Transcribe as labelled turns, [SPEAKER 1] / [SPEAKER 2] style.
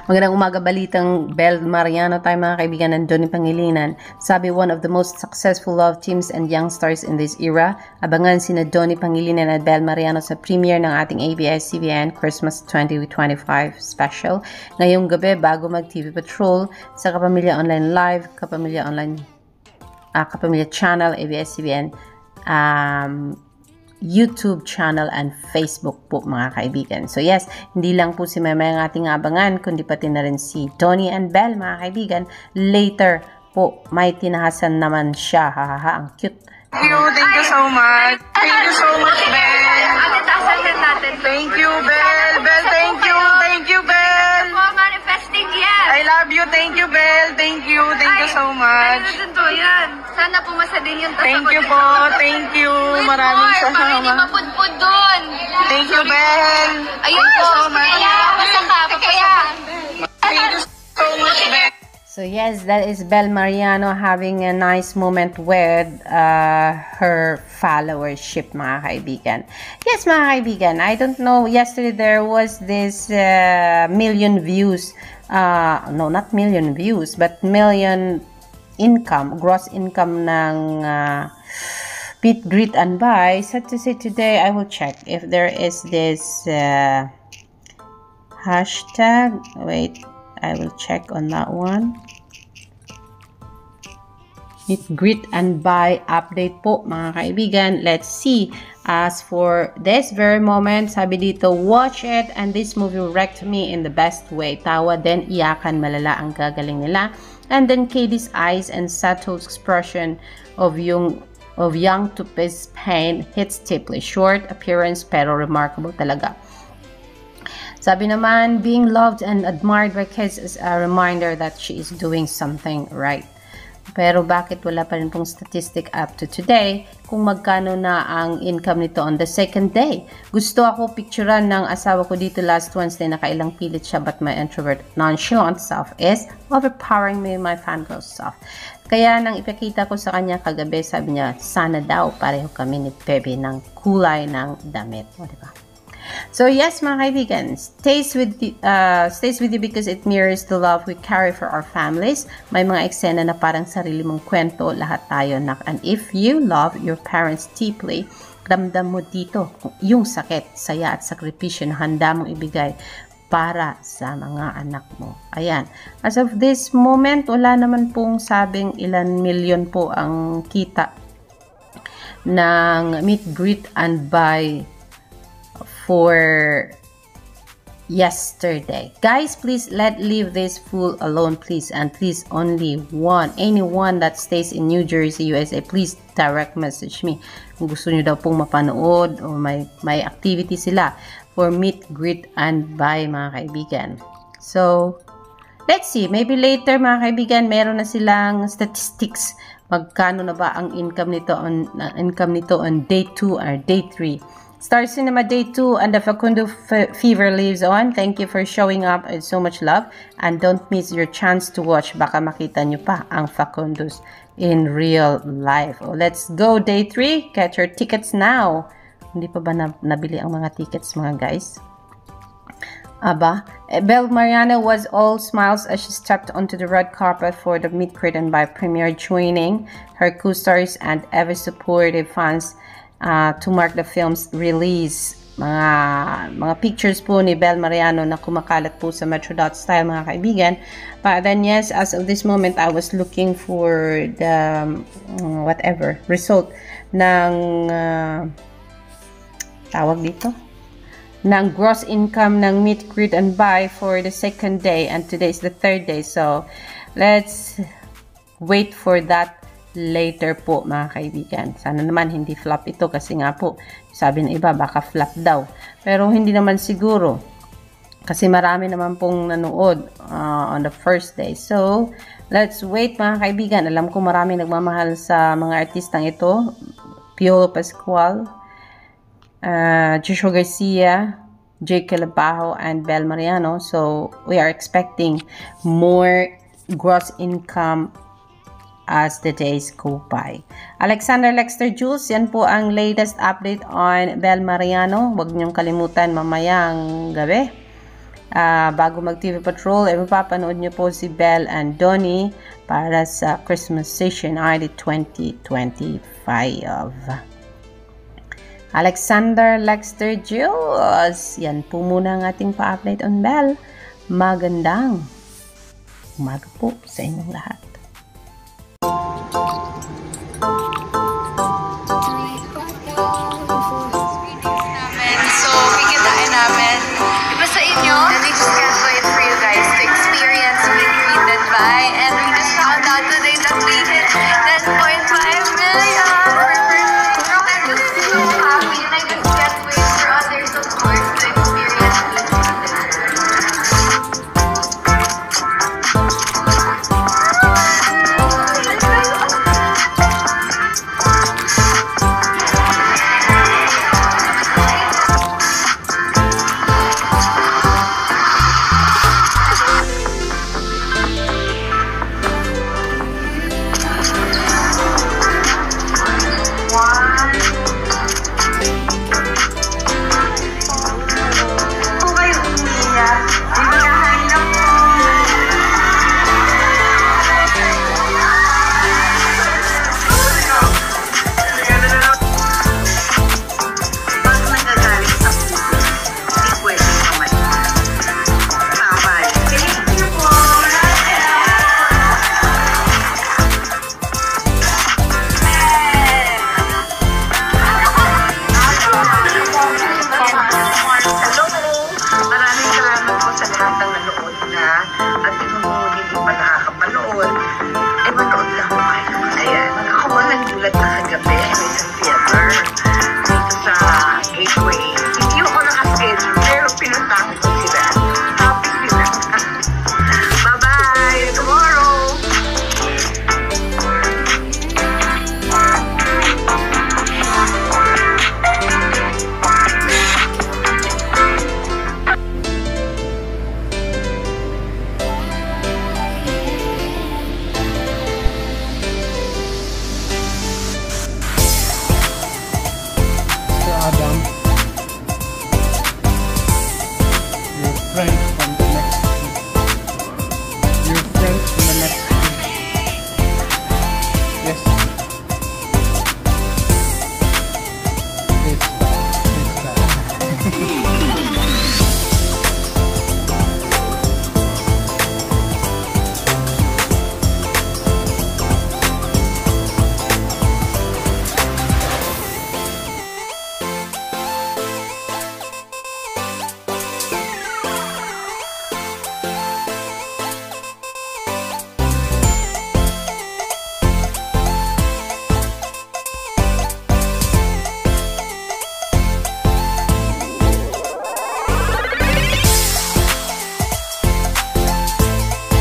[SPEAKER 1] Magandang umaga, balitang Bel Mariano tayo mga kaibigan ng Johnny Pangilinan. Sabi, one of the most successful love teams and young stars in this era. Abangan sina Johnny Pangilinan at Bel Mariano sa premiere ng ating ABS-CBN Christmas 2025 special. Ngayong gabi bago mag-TV Patrol sa Kapamilya Online Live, Kapamilya Channel, ABS-CBN, YouTube channel and Facebook po mga kaibigan. So yes, hindi lang po si Meme ang ating abangan, kundi pati na rin si Tony and Bel mga kaibigan. Later po, may tinahasan naman siya. Hahaha, ang cute.
[SPEAKER 2] Thank you so much. Thank you so much, Bel. Thank you, Bel. Bel, thank you, Bel.
[SPEAKER 3] Manifesting yan.
[SPEAKER 2] I love you. Thank you, Bel. Thank you so much.
[SPEAKER 3] Ano din to yan? Sana pumasa din yung tasa
[SPEAKER 2] Thank you po. Thank you. Maraming
[SPEAKER 3] Para hindi
[SPEAKER 2] salamat.
[SPEAKER 3] mapudpud doon.
[SPEAKER 2] Thank you, Bel.
[SPEAKER 3] Ayun po.
[SPEAKER 2] so much.
[SPEAKER 3] Kaya, basta ka. Kaya.
[SPEAKER 2] Thank you so much, Bel.
[SPEAKER 1] So yes, that is Bel Mariano having a nice moment with her followership mga kaibigan. Yes mga kaibigan, I don't know, yesterday there was this million views, no not million views, but million income, gross income ng Meet, Greet and Buy. So to say today, I will check if there is this hashtag, wait, I will check on that one. Meet, Greet and Buy update po mga kaibigan. Let's see. As for this very moment, sabi dito, watch it and this movie wrecked me in the best way. Tawa din, iyakan, malala ang gagaling nila. And then Katie's eyes and Sato's expression of young to his pain hits deeply. Short appearance pero remarkable talaga. Sabi naman, being loved and admired by kids is a reminder that she is doing something right. Pero bakit wala pa rin pong statistic up to today kung magkano na ang income nito on the second day? Gusto ako picturean ng asawa ko dito last Wednesday, nakailang pilit siya, but my introvert nonchalant self is overpowering me my fangirl self. Kaya nang ipakita ko sa kanya kagabi, sabi niya, sana daw pareho kami ni Bebe ng kulay ng damit. O, diba? So yes mga kaibigan, stays with you because it mirrors the love we carry for our families. May mga eksena na parang sarili mong kwento, lahat tayo and if you love your parents deeply, ramdam mo dito yung sakit, saya at sakripisyo na handa mong ibigay para sa mga anak mo. Ayan, as of this moment, wala naman pong sabing ilan milyon po ang kita ng Meet, Greet and Buy for yesterday. Guys, please leave this fool alone, please, and please only anyone that stays in New Jersey, USA, please direct message me kung gusto niyo daw pong mapanood o may activity sila for Meet, Greet and Buy mga kaibigan. So let's see, maybe later mga kaibigan meron na silang statistics magkano na ba ang income nito on day 2 or day 3. Star Cinema Day 2 and the Facundo Fever lives on. Thank you for showing up. It's so much love. And don't miss your chance to watch. Baka makita nyo pa ang Facundos in real life. Oh, let's go Day 3. Get your tickets now. Hindi pa ba nabili ang mga tickets mga guys? Aba, Bel Mariano was all smiles as she stepped onto the red carpet for the Meet, Greet and Buy premiere, joining her co-stars and ever supportive fans to mark the film's release. Mga pictures po ni Bel Mariano na kumakalat po sa Metro.style mga kaibigan. But then yes, as of this moment, I was looking for the result ng tawag dito ng gross income ng Meet, Greet and Buy for the second day, and today is the third day. So let's wait for that later po mga kaibigan. Sana naman hindi flop ito kasi nga po sabi ng iba baka flop daw, pero hindi naman siguro kasi marami naman pong nanood on the first day. So let's wait mga kaibigan. Alam ko marami nagmamahal sa mga artistang ito, Piolo Pascual, Joshua Garcia, Jake Calabajo and Bel Mariano. So we are expecting more gross income as the days go by. Alexander Lexter Jules, yan po ang latest update on Bel Mariano. Huwag niyong kalimutan mamayang gabi. bago mag-TV Patrol, mapapanood nyo po si Belle and Donnie para sa Christmas Session ID 2025. Alexander Lexter Jules. Yan po muna ang ating pa-update on Belle. Magandang umaga po sa inyong lahat.
[SPEAKER 3] So, kikitain namin. Iba sa inyo? And we just can't wait for you guys to experience Meet, Greet, and Buy. And we just found out today that we hit 10.5 million. I'm just so happy and I just can't wait for others, of course, to experience Meet, Greet, and
[SPEAKER 2] Maraming salamat po sa lahat ng nanood na at